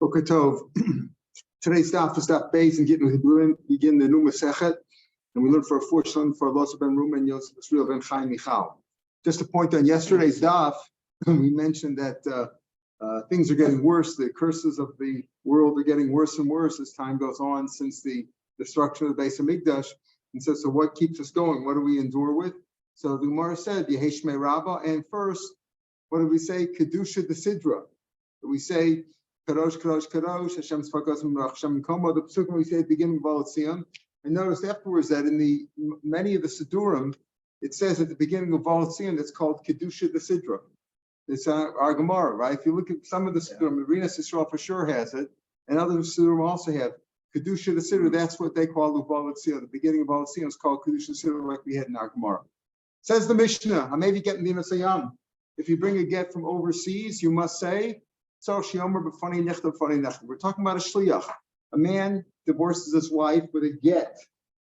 Boker Tov. Today's daf is daf base and begin the new mesechet, and we learn for a fortune for Losa ben Ruma and Yosef ben Chaim Michal. Just a point on yesterday's daf, we mentioned that things are getting worse. The curses of the world are getting worse and worse as time goes on since the destruction of the Beis Hamikdash. And so what keeps us going? What do we endure with? So the Gemara said, Yehesh me Rabbah, and first, what do we say? Kedusha the Sidra. We say Kadosh, Kadosh, Kadosh, Hashem's Fakos Hashem Komo. The Pesukah we say at the beginning of Baal Tzion. And notice afterwards that in the many of the Sidurim, it says at the beginning of Baal Tzion, it's called Kedusha the Sidra. It's our Gemara, right? If you look at some of the Sidurim, Arena Yisrael for sure has it, and other Sidurim also have Kedusha the Sidra. That's what they call the Baal Tzion. The beginning of Baal Tzion is called Kedusha the Sidra, like we had in our Gemara. Says the Mishnah, Hamevi get Dina Sayam. If you bring a get from overseas, you must say, we're talking about a shliach. A man divorces his wife with a get,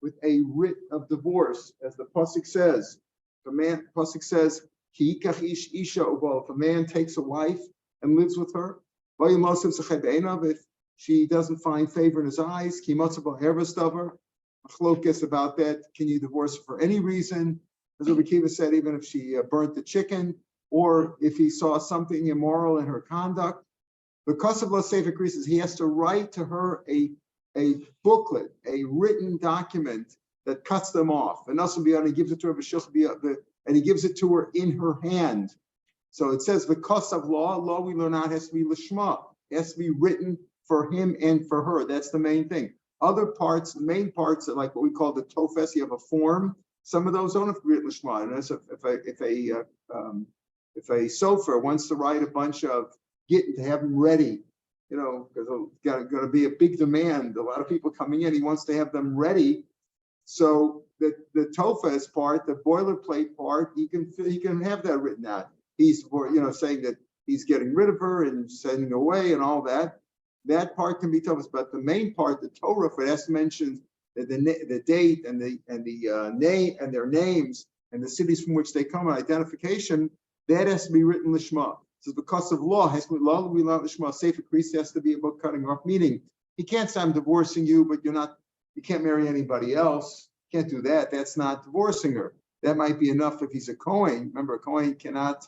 with a writ of divorce, as the pasuk says. Pasuk says, if a man takes a wife and lives with her, if she doesn't find favor in his eyes, machlokes about that. Can you divorce her for any reason? As Rabbi Kiva said, even if she burnt the chicken, or if he saw something immoral in her conduct. Because of Lo Sefer Krisis, he has to write to her a booklet, a written document that cuts them off. And also he gives it to her, and he gives it to her in her hand. So it says because of law we learn out has to be lishma. It has to be written for him and for her. That's the main thing. Other parts, the main parts are like what we call the tofes. You have a form. Some of those don't have to be written lishma. And if a sofer wants to write a bunch of gitin to have them ready, because there's going to be a big demand, a lot of people coming in, he wants to have them ready. So the tofes part, the boilerplate part, he can have that written out. He's saying that he's getting rid of her and sending away and all that. That part can be tofes, but the main part, the Torah, it has to mention the date and the name and their names and the cities from which they come and identification. That has to be written lishma. So because of law, has to be law we learn lishma. Sefer Krisis has to be about cutting off. Meaning, he can't say I'm divorcing you, but you can't marry anybody else. Can't do that. That's not divorcing her. That might be enough if he's a Kohen. Remember, a Kohen cannot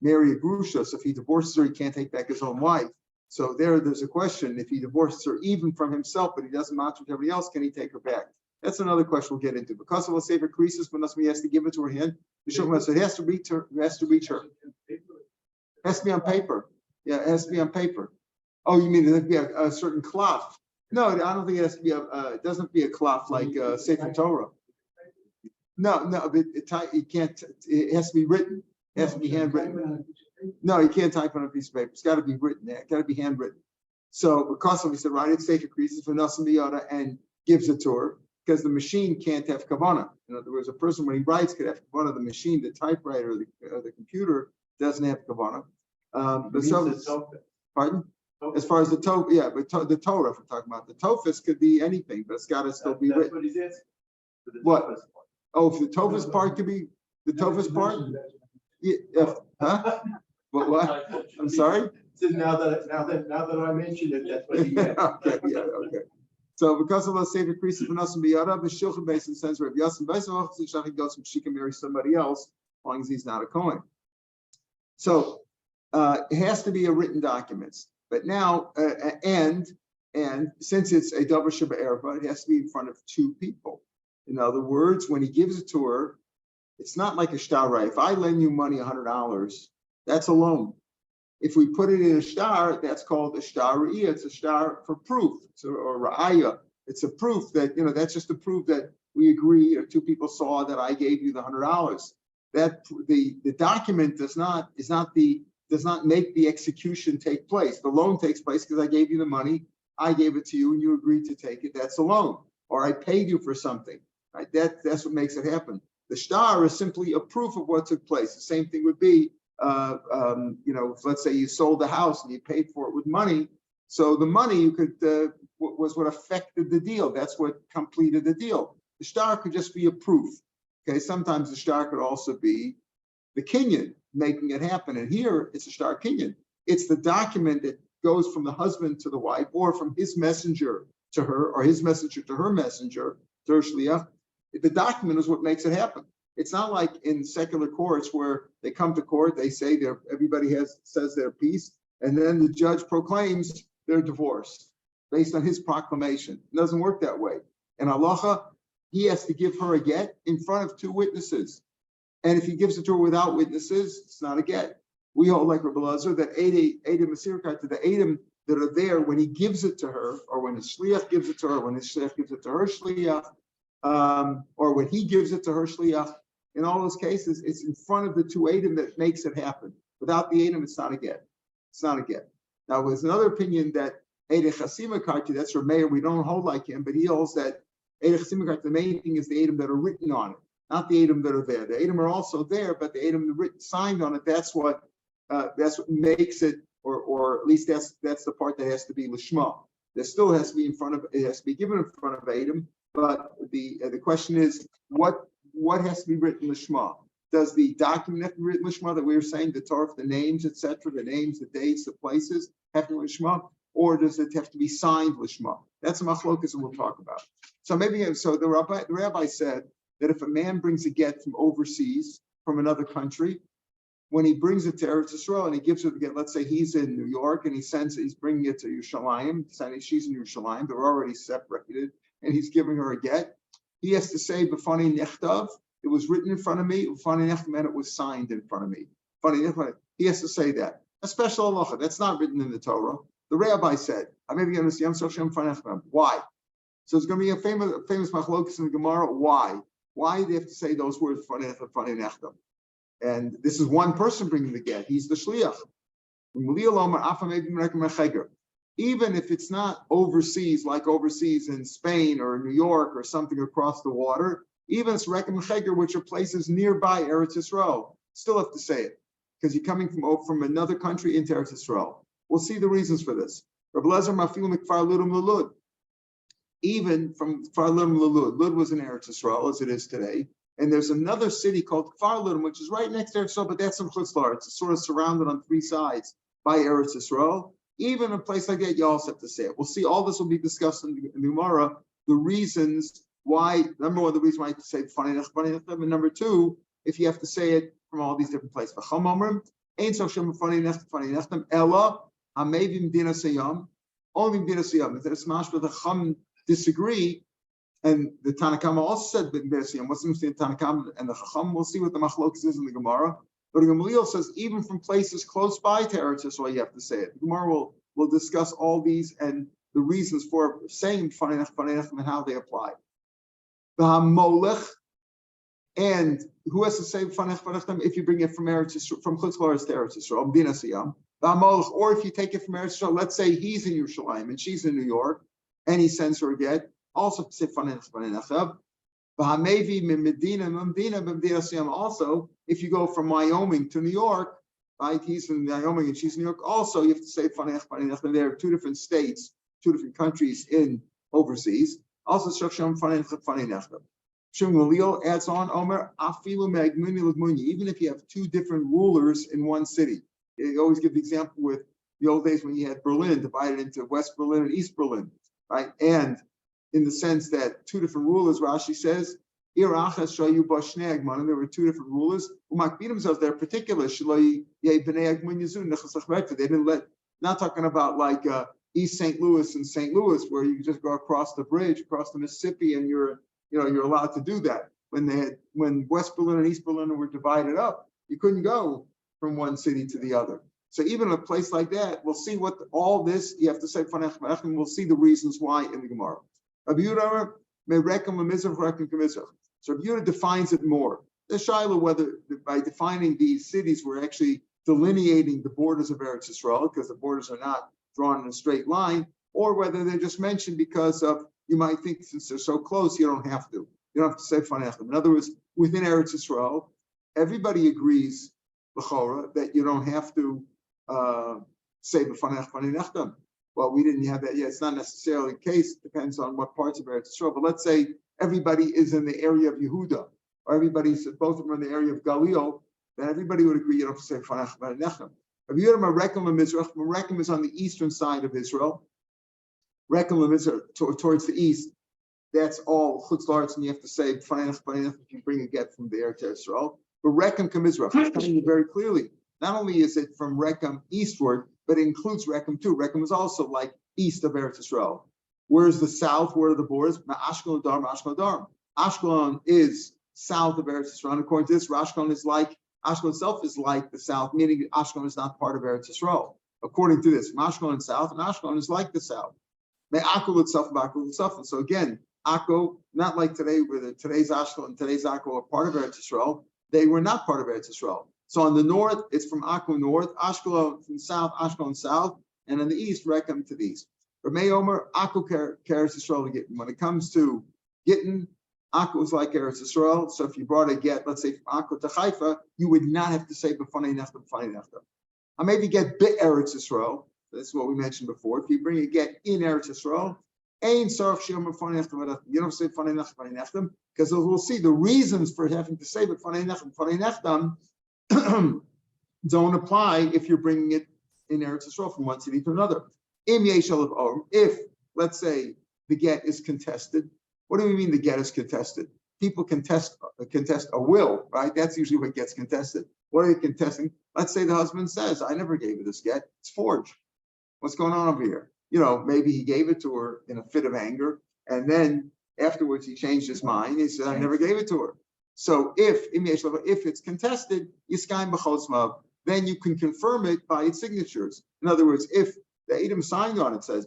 marry a grusha. So if he divorces her, he can't take back his own wife. So there's a question. If he divorces her even from himself, but he doesn't match with everybody else, can he take her back? That's another question we'll get into. Because of a Sefer Krisis, when he has to give it to her hand, so it has to reach her. It has to reach her. It has to be on paper. Yeah, it has to be on paper. Oh, you mean it has to be a certain cloth? No, I don't think it has to be it doesn't have to be a cloth like Sefer Torah. No, it can't. It has to be written. It has to be handwritten. No, you can't type on a piece of paper. It's got to be written. It's got to be handwritten. So because of he said, write it Sefer Krisis for Nasim Biyada and gives it to her. Because the machine can't have kavanah. In other words, a person when he writes could have kavanah. The machine, the typewriter, the computer doesn't have kavanah. Pardon? As far as the Torah, yeah, but the Torah, if we're talking about the Tofes, could be anything, but it's got to still be written. What he's asking. What? Oh, if the Tofes part could be the Tofes part. Yeah. Huh? What? I'm sorry. So now that I mentioned it, that's what he meant. Okay. Yeah. Okay. So because of us Sefer Krisis for Nasim Biyada, the Shulchan Basin says Rav Yassim Basin goes from she can marry somebody else as long as he's not a Kohen. So it has to be a written document. But now and since it's a Davar Sheba Erba, it has to be in front of two people. In other words, when he gives it to her, it's not like a shtar. If I lend you money $100, that's a loan. If we put it in a shtar, that's called a shtar ra'iyah. It's a shtar for proof, or ra'ayah. It's a proof that, that's just a proof that we agree, or two people saw that I gave you the $100. That the document does not make the execution take place. The loan takes place because I gave you the money, I gave it to you, and you agreed to take it. That's a loan. Or I paid you for something. Right? That's what makes it happen. The shtar is simply a proof of what took place. The same thing would be, let's say you sold the house and you paid for it with money. So the money you could was what affected the deal. That's what completed the deal. The shtar could just be a proof. Okay, sometimes the shtar could also be the kinyan making it happen. And here it's a shtar kinyan. It's the document goes from the husband to the wife, or from his messenger to her, or his messenger to her messenger, to her shliach, the document is what makes it happen. It's not like in secular courts where they come to court, they say everybody says their piece, and then the judge proclaims their divorce based on his proclamation. It doesn't work that way. In halacha, he has to give her a get in front of two witnesses. And if he gives it to her without witnesses, it's not a get. We hold like Rabbi Lazar that Edim Masirkat to the Edim that are there when he gives it to her, or when his shliach gives it to her, when his shliach gives it to her shliach, or when he gives it to her shliach. In all those cases, it's in front of the two Edim that makes it happen. Without the Edim, it's not a get. It's not a get. Now, there's another opinion that Eidei Chasima Karti, that's Rav Meir, we don't hold like him, but he holds that Eidei Chasima Karti, the main thing is the Edim that are written on it, not the Edim that are there. The Edim are also there, but the Edim written, signed on it, that's what makes it, or at least that's the part that has to be Lishma. There still has to be it has to be given in front of Edim, but the question is, what has to be written Lishma? Does the document have to be written Lishma that we were saying, the Torah, the names, etc., the names, the dates, the places, have to be Lishma? Or does it have to be signed Lishma? That's a machlokas that we'll talk about. So the rabbi said that if a man brings a get from overseas, from another country, when he brings it to Eretz Yisrael and he gives her the get, let's say he's in New York and he's bringing it to Yerushalayim, saying she's in Yerushalayim, they're already separated, and he's giving her a get, he has to say, B'fani nechtav, it was written in front of me, B'fani nechtav, and it was signed in front of me. He has to say that. A special halacha, that's not written in the Torah. The rabbi said, why? So it's going to be a famous machlokas in the Gemara. Why? Why do they have to say those words? And this is one person bringing the get. He's the shliach. Even if it's not overseas, like overseas in Spain or New York or something across the water, even it's rekem cheger, which are places nearby Eretz Yisrael, still have to say it because you're coming from another country into Eretz Yisrael. We'll see the reasons for this. Rabbi Lezer mafil mikfar Ludim Lulud. Even from Kfar Ludim Lulud, Lud was in Eretz Yisrael as it is today, and there's another city called Kfar Ludim, which is right next to Eretz Yisrael, but that's in Chutz La'aretz. It's sort of surrounded on three sides by Eretz Yisrael. Even a place like that, you also have to say it. We'll see. All this will be discussed in the Gemara. The reasons why. Number one, the reason why you have to say Fanei, and number two, if you have to say it from all these different places. Only Medina Sayam. If there's mashma the Chum disagree, and the Tanakama also said Medina Sayam. What's the difference between Tanakama and the Chacham? We'll see what the machlokas is in the Gemara. But the Gamaliel says even from places close by to Eretz Yisrael, you have to say it. The Gemara will discuss all these and the reasons for saying Fanei and how they apply. The Hamolech, and who has to say Fanei if you bring it from Eretz Yisrael, from Chutz La'aretz to Eretz Yisrael, Medina Sayam. Or if you take it from Eretz Yisrael, let's say he's in Yerushalayim and she's in New York, and he sends her a get, also to say Fanei. Also, if you go from Wyoming to New York, right? He's in Wyoming and she's in New York. Also, you have to say Fanei. There are two different states, two different countries in overseas. Also, Shachsham Fanei. Shmuel adds on, Omer Afilu Megmuni Lugmuni. Even if you have two different rulers in one city, you always give the example with the old days when you had Berlin divided into West Berlin and East Berlin, right? And in the sense that two different rulers, Rashi says, there were two different rulers. They're particular. They didn't let, not talking about like East St. Louis and St. Louis, where you just go across the bridge, across the Mississippi, and you're allowed to do that. When West Berlin and East Berlin were divided up, you couldn't go from one city to the other. So even in a place like that, we'll see what all this, you have to say, and we'll see the reasons why in the Gemara. Rabbi Yehuda may reckon so Rabbi Yehuda defines it more. The Shiloh, whether by defining these cities, we're actually delineating the borders of Eretz Yisrael, because the borders are not drawn in a straight line, or whether they're just mentioned because of, you might think since they're so close, you don't have to. You don't have to say Fanechem. In other words, within Eretz Yisrael, everybody agrees, L'chora, that you don't have to say Fanechem. Well, we didn't have that yet. It's not necessarily the case. It depends on what parts of Eretz Yisrael. But let's say everybody is in the area of Yehuda, or both of them are in the area of Galil, then everybody would agree you don't have to say Fanechem. Rabbi Yehuda Merekem Mizrach. Merekem is on the eastern side of Israel. Rekem is towards the east. That's all chutz la'aretz, and you have to say if you bring a get from there to Israel. But Rekem Mizrach is telling you very clearly. Not only is it from Rekem eastward, but it includes Rekem too. Rekem is also like east of Eretz Israel. Where's the south? Where are the borders? Ashkelon Darm, Ashkelon Darm. Ashkelon is south of Eretz Israel. And according to this, Ashkelon itself is like the south, meaning Ashkelon is not part of Eretz Israel. According to this, Ashkelon is south, and Ashkelon is like the south. Akko itself, Akko itself. And so again, Akko, not like today, where today's Ashkelon and today's Akko are part of Eretz Israel. They were not part of Eretz Israel. So on the north, it's from Akko north, Ashkelon from south, Ashkelon south, and in the east, Rekem to the east. Rav Meir Omer, Akko carries Israel to Gittin. When it comes to Gittin, Akko is like Eretz Israel. So if you brought a get, let's say from Akko to Haifa, you would not have to say b'fanei nechtam, b'fanei nechtam. Or maybe get bit Eretz Israel. That's what we mentioned before. If you bring a get in Eretz Israel, you don't say b'fanei nechtam, because we'll see the reasons for having to say b'fanei nechtam don't apply if you're bringing it in Eretz Israel from one city to another. If, let's say, the get is contested, what do we mean the get is contested? People contest a will, right? That's usually what gets contested. What are they contesting? Let's say the husband says, I never gave her this get, it's forged. What's going on over here? Maybe he gave it to her in a fit of anger, and then afterwards he changed his mind. He said, I never gave it to her. So if it's contested, Yiskayim b'chosmav, then you can confirm it by its signatures. In other words, if the Edom signed on it, says,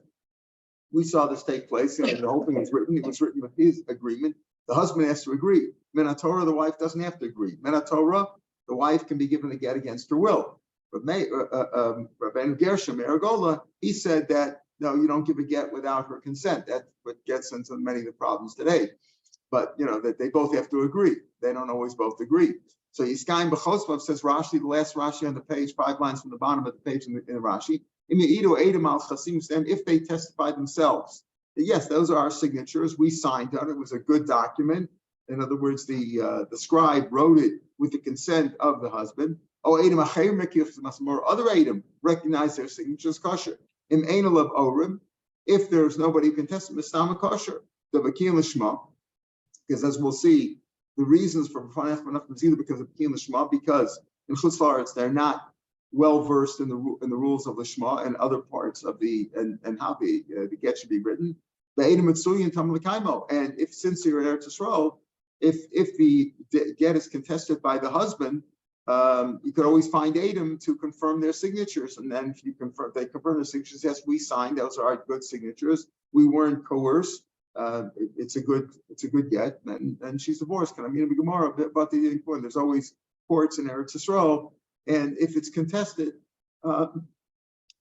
we saw this take place, the whole thing was written, it was written with his agreement. The husband has to agree. Minatorah, the wife doesn't have to agree. Minatorah, the wife can be given a get against her will. But Rabbeinu Gershom, Aragola, he said that, no, you don't give a get without her consent. That's what gets into many of the problems today. But, that they both have to agree. They don't always both agree. So Yiskayim b'chosmav says Rashi, the last Rashi on the page, 5 lines from the bottom of the page in the Rashi, if they testify themselves, that yes, those are our signatures, we signed on it, was a good document. In other words, the scribe wrote it with the consent of the husband. Or other Edom recognize their signatures kosher. If there's nobody who can test it, mistama kosher. Because as we'll see, the reasons for is either because of B'kim L'Shma, because in Chutz La'aretz they're not well versed in the rules of L'Shma and other parts of and how the get should be written. And if since you're in Eretz Yisrael, if the get is contested by the husband, you could always find Edom to confirm their signatures, and then if they confirm their signatures. Yes, we signed; those are our good signatures. We weren't coerced. It's a good get, and she's divorced. Can I mean Gemara about the point? There's always courts in Eretz Yisrael, and if it's contested,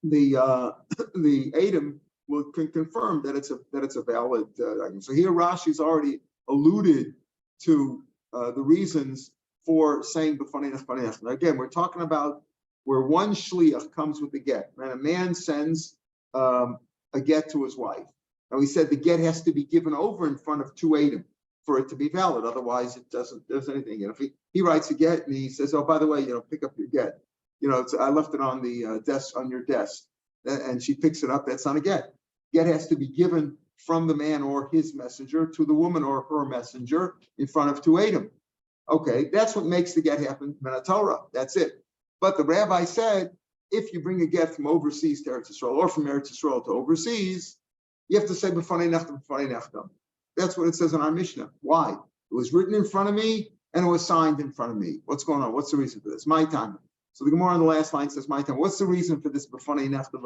the Edom can confirm that it's a valid argument. So here Rashi's already alluded to the reasons for saying b'fanei nechtam. Again, we're talking about where one shliach comes with the get, and a man sends a get to his wife. And we said the get has to be given over in front of two Edom for it to be valid. Otherwise, it doesn't anything. If he writes a get and he says, "Oh, by the way, pick up your get. I left it on the desk on your desk," and she picks it up. That's not a get. Get has to be given from the man or his messenger to the woman or her messenger in front of two Edom. Okay, that's what makes the get happen. Torah. That's it. But the rabbi said, if you bring a get from overseas to Eretz Yisrael or from Eretz Yisrael to overseas, you have to say b'fanei nechtam, b'fanei nechtam. That's what it says in our Mishnah. Why? It was written in front of me and it was signed in front of me. What's going on? What's the reason for this? My time. So the Gemara on the last line says, my time. What's the reason for this b'fanei nechtam,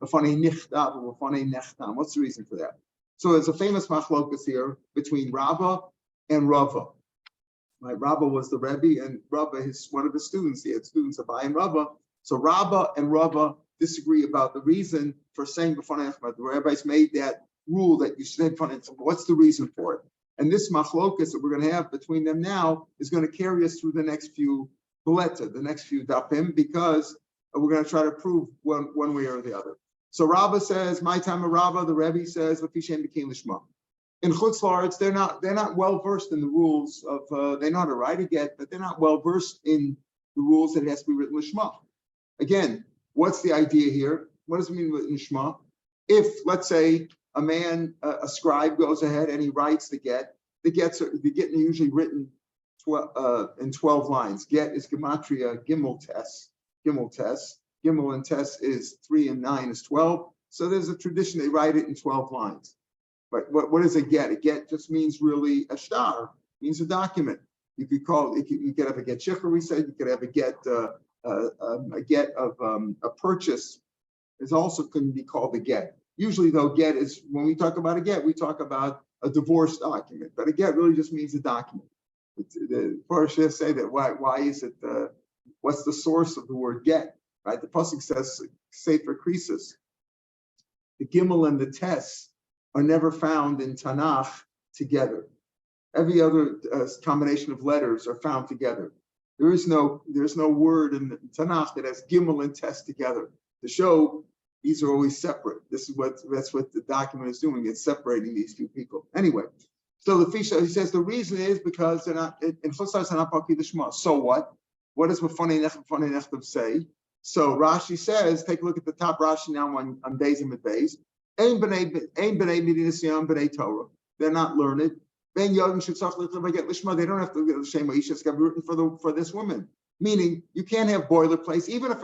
b'fanei nichtav, b'fanei nechtam? What's the reason for that? So there's a famous machlokas here between Rabbah and Rava. Right? Rabbah was the Rebbe, and Rabbah is one of his students. He had students of and Rabbah. So Rabbah and Rava disagree about the reason for saying b'fanei nechtam. The rabbis made that rule that you say b'fanei nechtam. What's the reason for it? And this machlokas that we're going to have between them now is going to carry us through the next few buleta, the next few dapim, because we're going to try to prove one way or the other. So Rabbah says, my time of Rabbah, the Rebbe says, L'fishem b'kim l'shma. In Chutz La'aretz, they're not well versed in the rules of they know how to write a get, but they're not well versed in the rules that it has to be written l'shma. Again, what's the idea here? What does it mean with nishma? If, let's say, a man, a scribe goes ahead and he writes the get, the get's are usually written in 12 lines. Get is gematria gimel tes. Gimel and tes is 3 and 9 is 12. So there's a tradition, they write it in 12 lines. But what is a get? A get just means really a shtar, means a document. You could call it, you could have a get shichur, we said, you could have a get of a purchase is also couldn't be called a get. Usually though, get is, when we talk about a get, we talk about a divorce document, but a get really just means a document. The Parsha say that why is it, what's the source of the word get, right? The pasuk says, Sefer Krisis. The Gimel and the Tes are never found in Tanakh together. Every other combination of letters are found together. There's no word in the Tanakh that has Gimel and Tes together to show these are always separate. That's what the document is doing. It's separating these two people. Anyway, so the Fisha, he says the reason is because they're not in Chutzlar they're not Baki the Shema. So what? What does Mefane Nechtav say? So Rashi says, take a look at the top Rashi now on Beis and Beis. Ein b'nei midinasiyam b'nei Torah. They're not learned. Ben Yodin should get lishma. They don't have to get shema. You just got written for this woman. Meaning you can't have boilerplates. Even if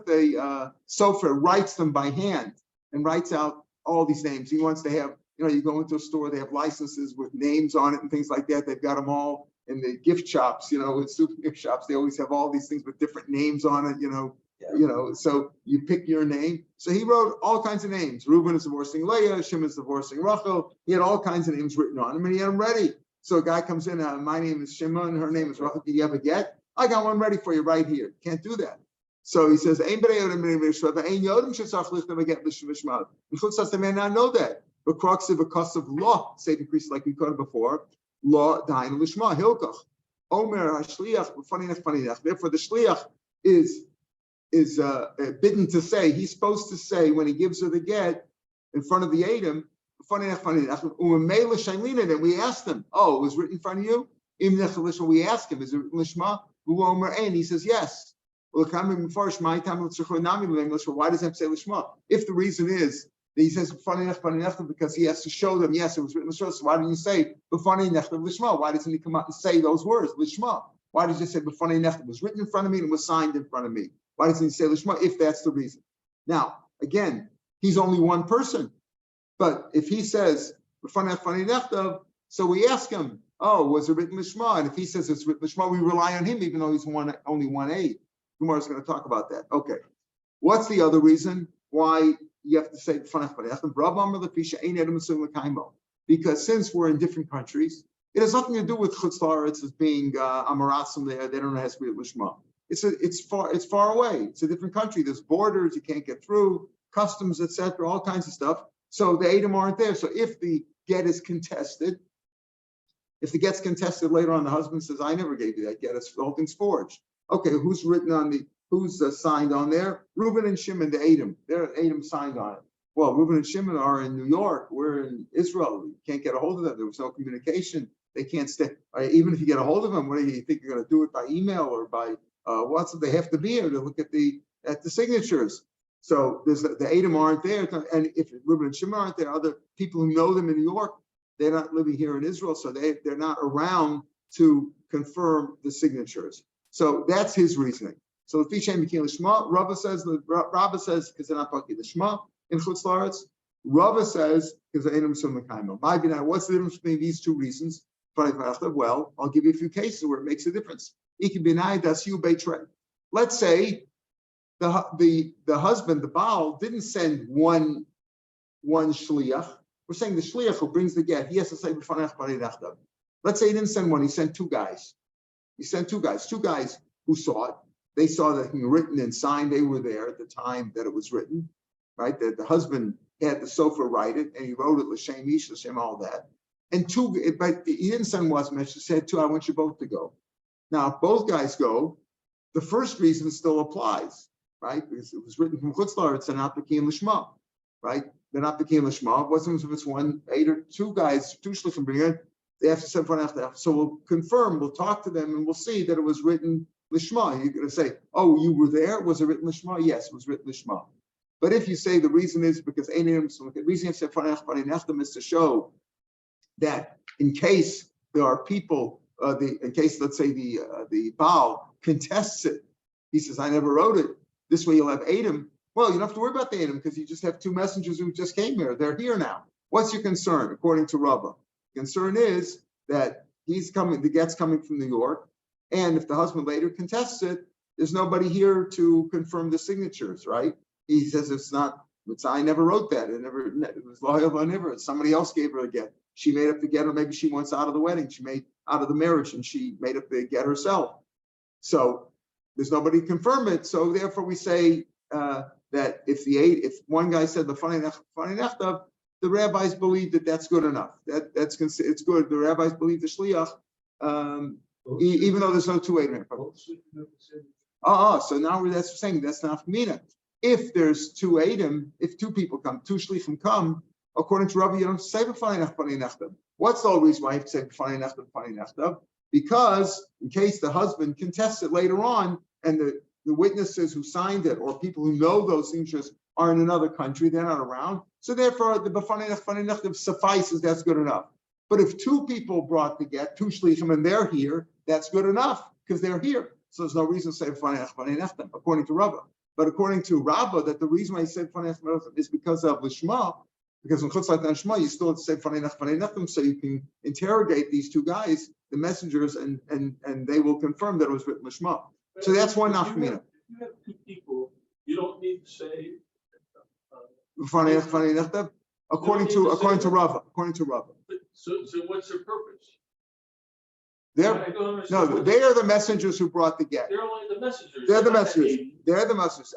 the sofer writes them by hand and writes out all these names. He wants to have, you go into a store, they have licenses with names on it and things like that. They've got them all in the gift shops. In super gift shops, they always have all these things with different names on it. So you pick your name. So he wrote all kinds of names. Reuben is divorcing Leah, Shimon is divorcing Rachel. He had all kinds of names written on him, and he had them ready. So a guy comes in, my name is Shimon, her name is Rachel. Do you have a get? I got one ready for you right here. Can't do that. So he says, Ein Yodim they may not know that. But because of law, say the priest like we quoted before, law dain lishma hilkach. Omer hashliach funny enough. Therefore, the shliach is bidden to say, he's supposed to say when he gives her the get in front of the Adam, funny enough, and we asked him, it was written in front of you? We asked him, is it written lishma? And he says, yes. Why does it have to say lishma? If the reason is that he says funny enough, because he has to show them, yes, it was written lishma, so why don't you say funny enough lishma? Why doesn't he come out and say those words, lishma? Why did you say funny enough? It was written in front of me and was signed in front of me. Why doesn't he say lishma if that's the reason? Now, again, he's only one person. But if he says funny enough, so we ask him, was it written lishma? And if he says it's written lishma, we rely on him, even though he's only one aid. Gemara is going to talk about that. Okay. What's the other reason why you have to say because since we're in different countries, it has nothing to do with chutzlaretz as being amaratzim there. They don't know has to be lishma. It's far away. It's a different country. There's borders you can't get through, customs, etc., all kinds of stuff. So the Edom aren't there. So if the get is contested, if the get's contested later on, the husband says, "I never gave you that get. The whole thing's forged." Okay, who's signed on there? Reuben and Shimon, the Edom. They're Edom signed on it. Well, Reuben and Shimon are in New York. We're in Israel. You can't get a hold of them. There was no communication. They can't stay. Even if you get a hold of them, what do you think you're going to do it by email or by WhatsApp? They have to be here to look at the signatures. So there's the Edom aren't there, and if Reuben and Shimon aren't there, other people who know them in New York, they're not living here in Israel, so they're not around to confirm the signatures. So that's his reasoning. So the Fishem became Lishma. Rava says because they're not Baki Lishma in Chutz La'aretz. Rava says because they're Einam Sum L'Kaimo. What's the difference between these two reasons? Well, I'll give you a few cases where it makes a difference. Let's say the husband, the Baal, didn't send one shliach. We're saying the shliach who brings the get, he has to say let's say he didn't send one, he sent two guys. Two guys who saw it. They saw that he written and signed. They were there at the time that it was written, right? That the husband had the sofer write it, and he wrote it l'shem ish, l'shem all that. And but he didn't send one message. He said two. I want you both to go. Now, if both guys go, the first reason still applies, right? Because it was written from Chutz La'aretz and not became l'shma, right? They're not became l'shma. What's if it's one, 8 or 2 guys, 2 shlichim bring in? They have to send one after that. So we'll confirm. We'll talk to them, and we'll see that it was written lishma. You're going to say, oh, you were there? Was it written lishma? Yes, it was written lishma. But if you say the reason is because the reason you have to is to show that in case there are people, in case, let's say, the Baal contests it, he says, I never wrote it. This way you'll have Adam. Well, you don't have to worry about the Adam because you just have two messengers who just came here. They're here now. What's your concern, according to Rabbah? Concern is that he's coming, the get's coming from New York, and if the husband later contests it, there's nobody here to confirm the signatures, right? He says I never wrote that. It was loyal, never. Somebody else gave her a get. She made up the get, or maybe she wants out of the wedding. She made out of the marriage, and she made up the get herself. So there's nobody to confirm it. So therefore, we say that if one guy said the funny nechtav, the rabbis believe that that's good enough. It's good. The rabbis believe the shliach, even though there's no two Adam. So now that's saying that's not mina. If there's two Adam, if two people come, two shlichim come, according to Rabbi, you don't say b'fanei nechtav. What's the whole reason why you have to say b'fanei nechtav? Because in case the husband contests it later on, and the witnesses who signed it or people who know those signatures are in another country, they're not around. So therefore, the b'fanei nechtav suffices. That's good enough. But if two people brought the get, two shlichim, and they're here, that's good enough because they're here. So there's no reason to say b'fanei nechtav, according to Rabbah. But according to Rabbah, that the reason why he said b'fanei nechtav is because of lishma. Because in Chutz Lashma, you still have to say b'fanei nechtav, so you can interrogate these two guys, the messengers, and they will confirm that it was written lishma. So that's one nafkamina. If you have two people, you don't need to say b'fanei nechtav, according to Rabbah. So what's their purpose? They are the messengers who brought the get. They're only the messengers. They're the messengers. They're the messengers.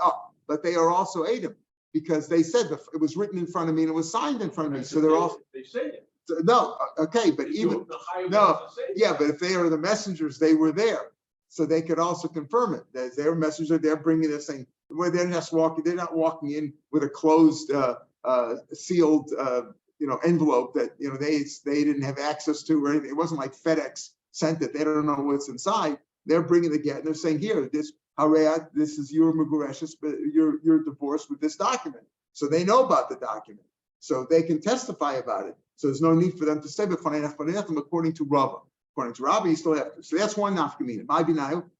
But they are also Adam, because they said it was written in front of me and it was signed in front of me. So they're all. They say it. No, okay, but even but if they are the messengers, they were there, so they could also confirm it. They're messengers. They're bringing this thing. Where they're just walking. They're not walking in with a closed, sealed, envelope that they didn't have access to or anything. It wasn't like FedEx sent it. They don't know what's inside. They're bringing the get and they're saying, here, this is your Megureshes, but you're divorced with this document. So they know about the document. So they can testify about it. So there's no need for them to say according to Rabbah. According to Rabbah, you still have to. So that's one nafkamina.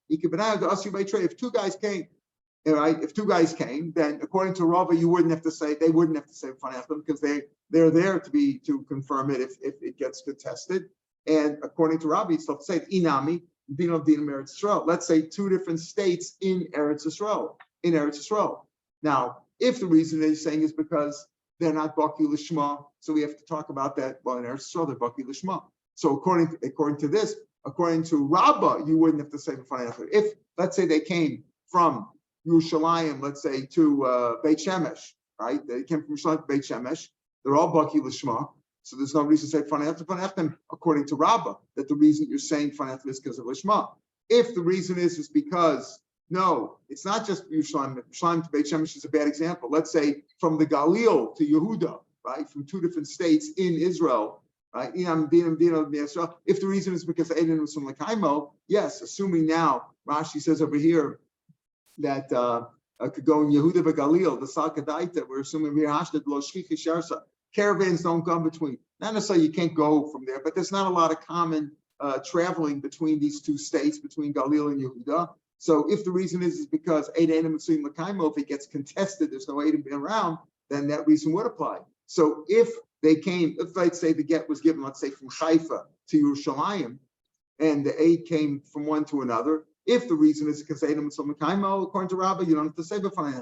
If two guys came, right? If two guys came, then according to Rabbah, they wouldn't have to say because they're there to confirm it if it gets contested. And according to Rabbi, it's say inami din of Eretz Yisrael. Let's say two different states in Eretz Yisrael. Now, if the reason they're saying is because they're not baki lishma, so we have to talk about that. Well, in Eretz Yisrael, they're baki lishma. So according to Rabbah, you wouldn't have to say b'fanei. If let's say they came from Yerushalayim, let's say to Beit Shemesh, right? They came from Yerushalayim to Beit Shemesh. They're all baki lishma. So there's no reason to say fanechtem, according to Rabbah, that the reason you're saying fanechtem is because of lishma. If the reason is because no, it's not just Yerushalayim. Yerushalayim to Beit Shemesh is a bad example. Let's say from the Galil to Yehuda, right, from two different states in Israel, right? If the reason is because Eden was from Lekaimo, yes, assuming now Rashi says over here that could go in Yehuda Galil, the Salkadaita, we're assuming here Hashtag Lo Shchichi Sharsa. Caravans don't come between. Not necessarily you can't go from there, but there's not a lot of common traveling between these two states, between Galil and Yehuda. So if the reason is because Eid Adam and Suim Lakaimo, if it gets contested, there's no Adam around, then that reason would apply. So if they came, if let's say the get was given, let's say from Haifa to Yerushalayim, and the aid came from one to another, if the reason is because Adam and Suim Lakaimo, according to Rabbah, you don't have to say b'fanei.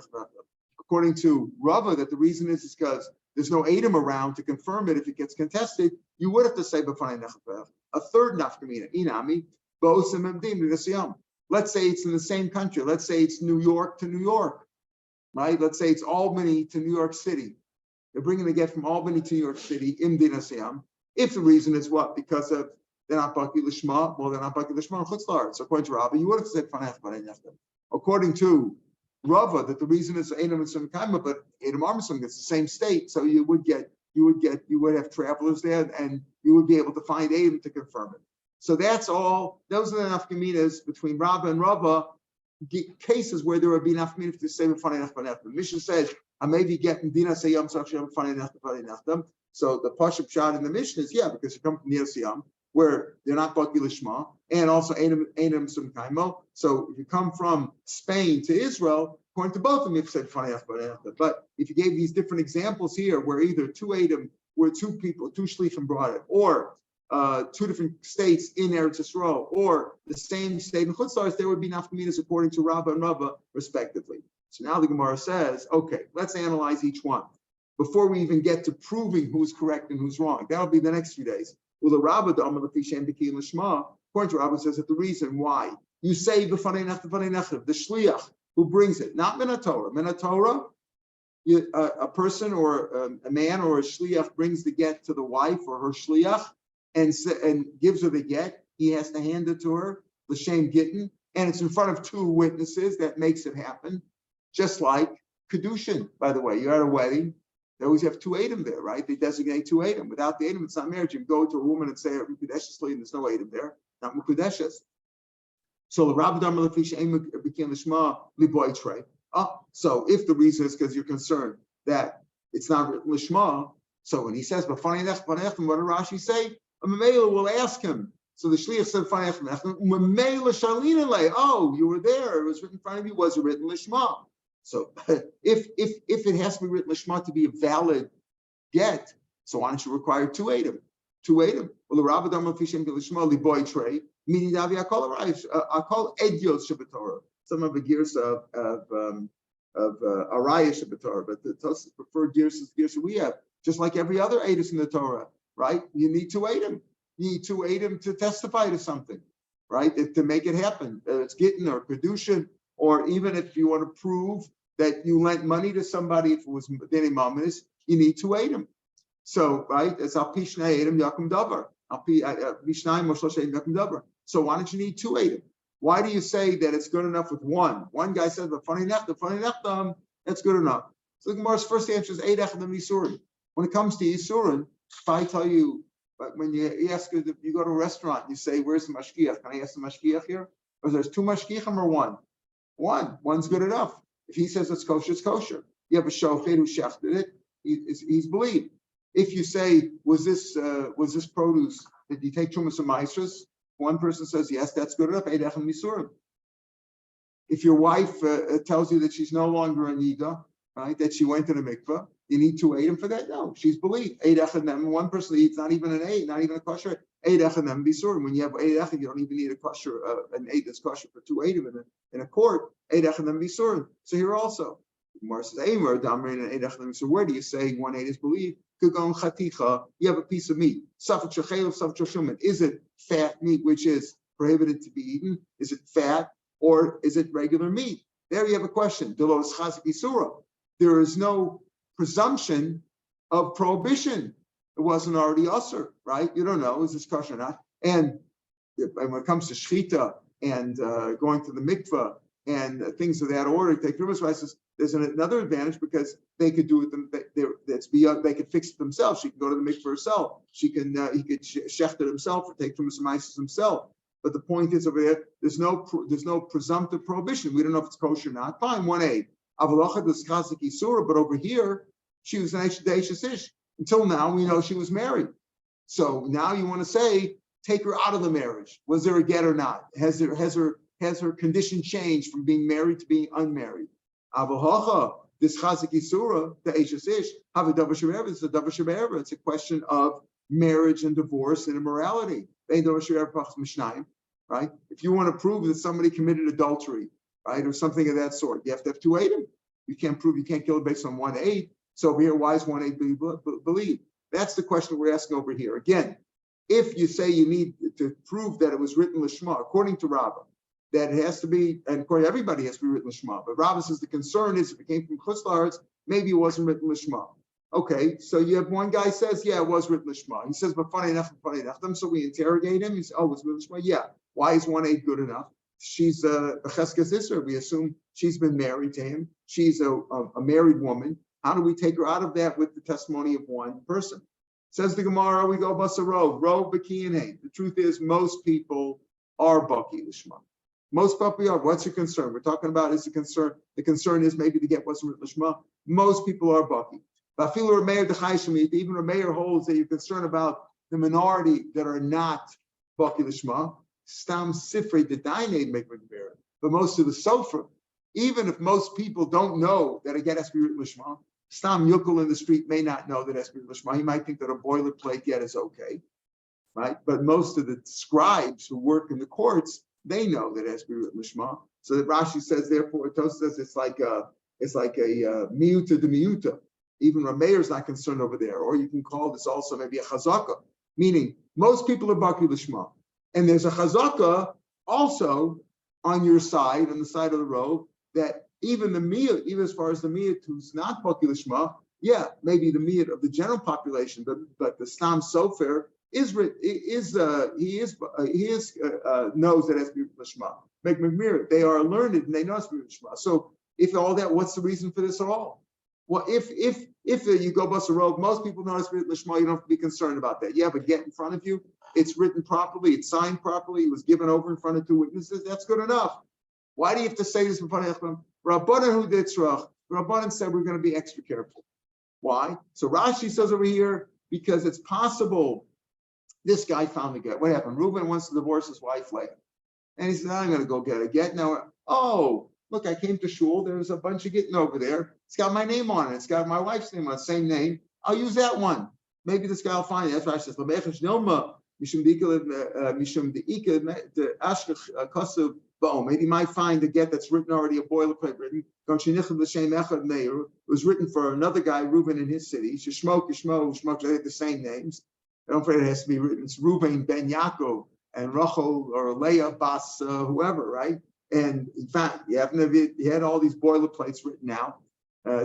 According to Rabbah, that the reason is because there's no Adam around to confirm it if it gets contested, you would have to say b'fanei nechtav. A third nafkamina, inami, bo'osim emdim v'siyam. Let's say it's in the same country. Let's say it's New York to New York, right? Let's say it's Albany to New York City. They're bringing the get from Albany to New York City, imdin asiyam. If the reason is what? Because of they're not baki lishma, well, they're not baki lishma and chutzlar. So according to Rabbah, you would have said b'fanei nechtav. According to Rava, that the reason is Adam and Suim Kaima, but Adam Armstrong, it's the same state, so you would have travelers there, and you would be able to find Adam to confirm it. So that's all. Those are the nafkaminas between Rabba and Rabba, cases where there would be nafkaminas to say b'fanei nechtam. The Mishnah says, "I may be getting dina sayam sachshem b'fanei nechtam." So the pashup shot in the Mishnah is because you come from Nir Siyam, where they're not baki lishma, and also einam sum kaimo. So if you come from Spain to Israel, according to both of them, you said b'fanei nechtam. But if you gave these different examples here, where either two einam, where two people, two shlichim brought it, or two different states in Eretz Yisrael, or the same state in Chutz La'aretz, there would be nafkaminas according to Rabbah and Rabbah, respectively. So now the Gemara says, okay, let's analyze each one before we even get to proving who's correct and who's wrong. That'll be the next few days. Well, the Rabbah, according to Rabbah, says that the reason why you say the shliach who brings it, not Minatorah. Minatorah, a person or a man or a shliach brings the get to the wife or her shliach, and gives her the get. He has to hand it to her, l'shem gitin, and it's in front of two witnesses that makes it happen. Just like kedushin, by the way, you're at a wedding, they always have two eidim there, right? They designate two eidim. Without the eidim, it's not marriage. You can go to a woman and say mukudeshesly, and there's no eidim there, not mukudeshes. So the Rabbi Dhamma Lefisha became lishma liboy trey. So if the reason is because you're concerned that it's not written lishma, so when he says but funny enough, what did Rashi say? A Mamela will ask him. So the shliach said, "Oh, you were there. It was written in front of you. Was it written lishma?" So if it has to be written lishma to be a valid get, so why don't you require two eidim? Two eidim. Well, the Rabbi Dhamma Fishim lishma liboy trey, meaning davi akol edios shabbatorah. Some of the gears of araya shabbatorah, but the Tosfos preferred gears is the gears that we have, just like every other edus in the Torah. Right? You need to aid him. You need to aid him to testify to something, right? To make it happen. It's gitin or kedushin, or even if you want to prove that you lent money to somebody, if it was deni mamis, you need to aid him. So, right? It's al pishna aid him yakum davar. Al pishnayim or shloshim yakum davar. So why don't you need two aid him? Why do you say that it's good enough with one? One guy said the funny nechtam, that's good enough. So the Gemara's first answer is eid echad yisurin. When it comes to yisurin, if I tell you, but when you ask, if you go to a restaurant, you say, "Where's the mashgiach? Can I ask the mashgiach here?" Or there's two mashgiachim or one? One's good enough. If he says it's kosher, it's kosher. You have a shochet who shechted it, he's believed. If you say, was this produce, did you take trumas and maasros? One person says, yes, that's good enough. Eidach and misurim. If your wife tells you that she's no longer a nida, right, that she went to the mikveh, you need two eidim for that? No, she's believed. Eid echad nem. One person eats not even an eid, not even a kosher. Eid echad nem bisurim. When you have eid echad, you don't even need a kosher, an eid that's kosher for two eidim in a court. Eid echad nem bisurim. So here also, Gemara says, "Eimer damrin and eid echad nem." So where do you say one eid is believed? Kugon chaticha. You have a piece of meat. Safek shechel, safek shuman. Is it fat meat which is prohibited to be eaten? Is it fat or is it regular meat? There you have a question. Delos chazik isura. There is no presumption of prohibition. It wasn't already usher, right? You don't know, is this kosher or not? And when it comes to shchita and going to the mikveh and things of that order, take Rivas says there's another advantage because they could do it. They could fix it themselves. She can go to the mikveh herself. He could shecht it himself or take Rivas himself. But the point is over there, there's no presumptive prohibition. We don't know if it's kosher or not. Fine, 1A. Avalacha was chazik isura, but over here she was an Eishes Ish. Until now, we know she was married. So now you want to say, take her out of the marriage. Was there a get or not? Has her condition changed from being married to being unmarried? Avalacha, this chazik isura, the Eishes Ish, have a davar shebe'ever. It's a davar shebe'ever. It's a question of marriage and divorce and immorality. Right? If you want to prove that somebody committed adultery, right, or something of that sort, you have to have two eidim. You can't kill it based on 1/8. So over here, why is 1/8 believed? That's the question we're asking over here. Again, if you say you need to prove that it was written lishma, according to Rabbah, that it has to be, and according to everybody, it has to be written lishma. But Rabbah says the concern is if it came from Chutz La'aretz, maybe it wasn't written lishma. Okay, so you have one guy says, yeah, it was written lishma. He says, but funny enough. So we interrogate him. He says, oh, it was written lishma. Yeah. Why is 1/8 good enough? She's a cheskes isser. We assume she's been married to him. She's a married woman. How do we take her out of that with the testimony of one person? Says the Gemara, we go basa rov b'ki and hein. The truth is, most people are baki lishma. Most people are. What's your concern? We're talking about is the concern. The concern is maybe to get wasn't written lishma. Most people are baki. Even Rav Meir holds that you're concerned about the minority that are not baki lishma. Stam sifrei the dained make McBear. But most of the sofer, even if most people don't know that a get has to be written lishma, Stam Yukul in the street may not know that it has to be written lishma. He might think that a boilerplate get is okay, right? But most of the scribes who work in the courts, they know that it has to be written lishma. So that Rashi says, therefore, Tosa says it's like a miuta de miuta. Even Rav Meir's not concerned over there. Or you can call this also maybe a chazaka, meaning most people are baki lishma. And there's a chazaka also on your side, on the side of the road, that even the miyut, even as far as the miyut who's not baki lishma, yeah, maybe the miyut of the general population, but the stam sofer knows that it has to be lishma. Make McMir, they are learned and they know it's lishma. So if all that, what's the reason for this at all? Well, if you go bus a road, most people know it's written lishma. You don't have to be concerned about that. You have a get in front of you. It's written properly. It's signed properly. It was given over in front of two witnesses. That's good enough. Why do you have to say this in front of Echron? Rabbanan who did tzrach. Rabbanan said we're going to be extra careful. Why? So Rashi says over here because it's possible this guy found the get. What happened? Reuben wants to divorce his wife Leah, and he said, "I'm going to go get a get now." Oh, look, I came to shul. There's a bunch of getting over there. It's got my name on it. It's got my wife's name on it. Same name. I'll use that one. Maybe this guy will find it. That's why I says, maybe he might find a get that's written already, a boilerplate written. It was written for another guy, Reuben, in his city. Shmo, they had the same names. I don't think it has to be written. It's Reuben ben Yaakov and Rachel or Leah Bas whoever, right? And in fact, you had all these boilerplates written out.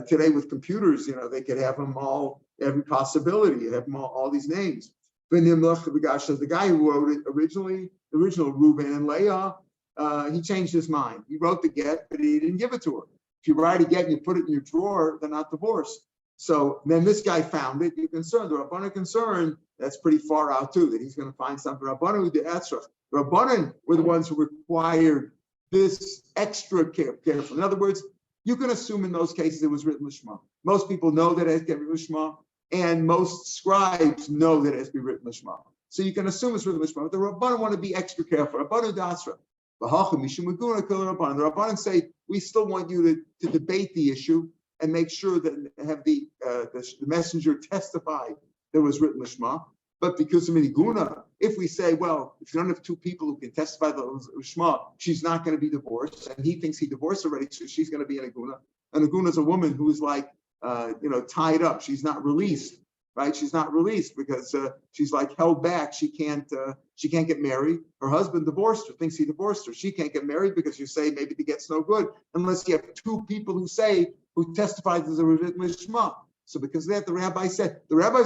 Today with computers, they could have them all, every possibility. You have them all these names. The guy who wrote it originally, the original Reuben and Leah, he changed his mind. He wrote the get, but he didn't give it to her. If you write a get and you put it in your drawer, they're not divorced. So then this guy found it. You're concerned. The Rabbanan concerned, that's pretty far out too, that he's going to find something. Rabbanan who did Etzrach. Rabbanan were the ones who required this extra careful. In other words, you can assume in those cases it was written lishma. Most people know that it has to be written lishma, and most scribes know that it has to be written lishma. So you can assume it's written lishma. But the Rabbanan want to be extra careful. Rabbanan dasra. The Rabbanan say we still want you to debate the issue and make sure that have the messenger testify there was written lishma. But because of miniguna, if we say, well, if you don't have two people who can testify the lishma, she's not going to be divorced, and he thinks he divorced already, so she's going to be an aguna. An aguna is a woman who is like, tied up. She's not released, right? She's not released because she's like held back. She can't get married. Her husband divorced her, thinks he divorced her. She can't get married because you say maybe the get's no good unless you have two people who testified as a written lishma. So because of that, the rabbis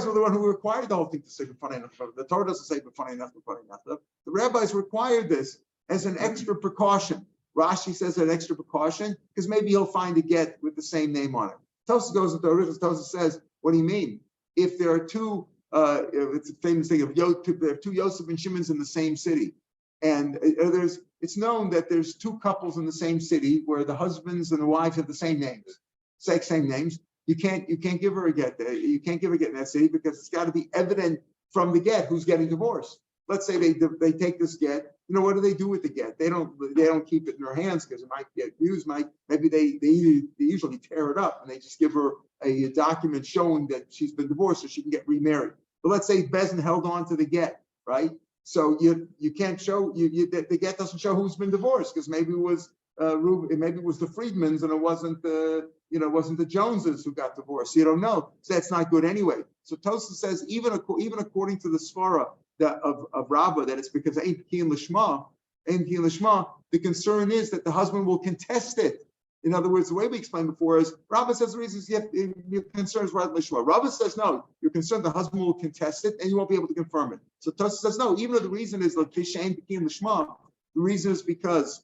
were the one who required the whole thing to say b'fanei nachlav. The Torah doesn't say b'fanei nachlav. The rabbis required this as an extra precaution. Rashi says an extra precaution because maybe he'll find a get with the same name on it. Tosas goes into original. Tosas says, what do you mean? If there are two, it's a famous thing of there are two Yosef and Shimon's in the same city, and it's known that there's two couples in the same city where the husbands and the wives have the same names, same names. You can't give her a get there. You can't give a get in that city because it's got to be evident from the get who's getting divorced. Let's say they take this get. What do they do with the get? They don't keep it in their hands because it might get used. Maybe they usually tear it up and they just give her a document showing that she's been divorced so she can get remarried. But let's say Bezin held on to the get, right? So you can't show the get doesn't show who's been divorced because maybe it was maybe it was the Friedmans and it wasn't the Joneses who got divorced. You don't know, so that's not good anyway. So Tosa says even according to the Svara of Rabbah that it's because ain't Kiyin Lishma, the concern is that the husband will contest it. In other words, the way we explained before is Rabbah says the reason is your concern is right Lishma. Rabbah says no, you're concerned the husband will contest it and you won't be able to confirm it. So Tosa says no, even though the reason is like Kishain Kiyin Lishma, the reason is because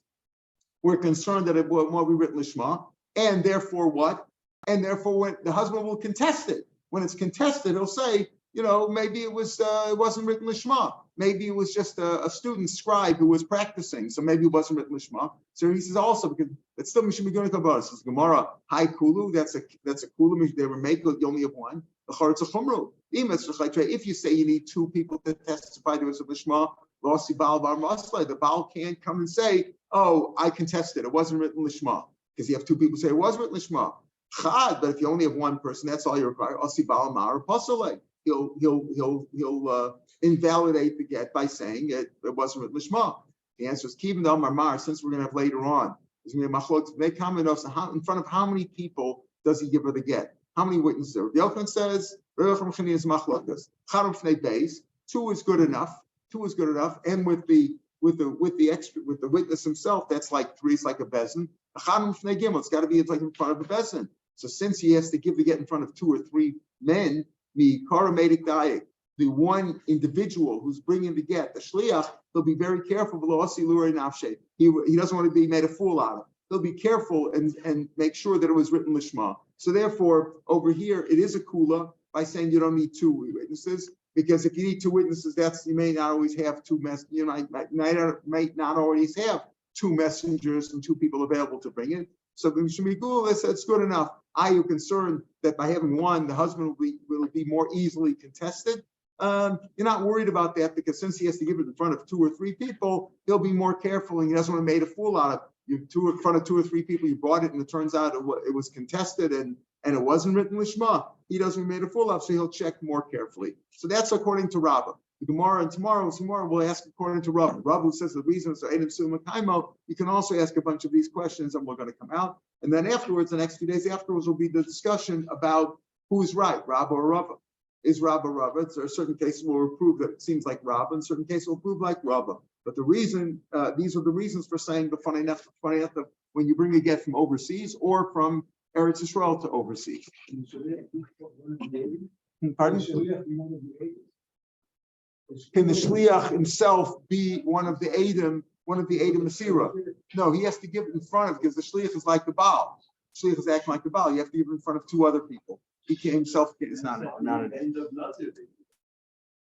we're concerned that it will be written lishma, and therefore what? And therefore, when the husband will contest it, when it's contested, he'll say, maybe it wasn't written lishma. Maybe it was just a student scribe who was practicing, so maybe it wasn't written lishma. So he says also because it's still mishum going to go. Says Gemara, hi kulu. That's a kulu. They were made. You only have one. If you say you need two people to testify there was a lishma, the Baal can't come and say, "Oh, I contested. It wasn't written lishma," because you have two people say it was written lishma. But if you only have one person, that's all you require. He'll invalidate the get by saying it wasn't written lishma. The answer is Kivin Dal Marmar. Since we're going to have later on, there's going to be machlokes. They comment in front of how many people does he give her the get? How many witnesses? The Yochanan says is machlokas. Two is good enough. And with the witness himself, that's like three. It's like a bezin. It's got to be like in front of a bezin. So since he has to give the get in front of two or three men, the one individual who's bringing the get, the shliach, he'll be very careful. He doesn't want to be made a fool out of. He'll be careful and make sure that it was written lishma. So therefore, over here, it is a kula by saying you don't need two witnesses, because if you need two witnesses, you may not always have might not always have two messengers and two people available to bring it. So the Mishmigul said it's good enough. Are you concerned that by having one, the husband will be more easily contested? You're not worried about that, because since he has to give it in front of two or three people, he'll be more careful, and he doesn't want to make a fool out of it. You in front of two or three people, you brought it, and it turns out it was contested and it wasn't written lishma. He doesn't make a fool of, so he'll check more carefully. So that's according to Rabbah. The Gemara, and tomorrow we'll ask according to Rabbah. Rabbah says the reasons are Edom Sul Makaimo. You can also ask a bunch of these questions, and we're going to come out. And then afterwards, the next few days afterwards, will be the discussion about who's right, Rabbah or Rabbah. Is Rabbah Rabbah? There are certain cases where we'll prove that it seems like Rabbah, in certain cases we'll prove like Rabbah. But the reason, these are the reasons for saying the funny when you bring a get from overseas or from Eretz Yisrael to overseas. Pardon? Can the shliach himself be one of the Edom Masira? No, he has to give it in front of, because the shliach is like the Baal. Shliach is acting like the Baal. You have to give it in front of two other people. He himself is not an end of nothing.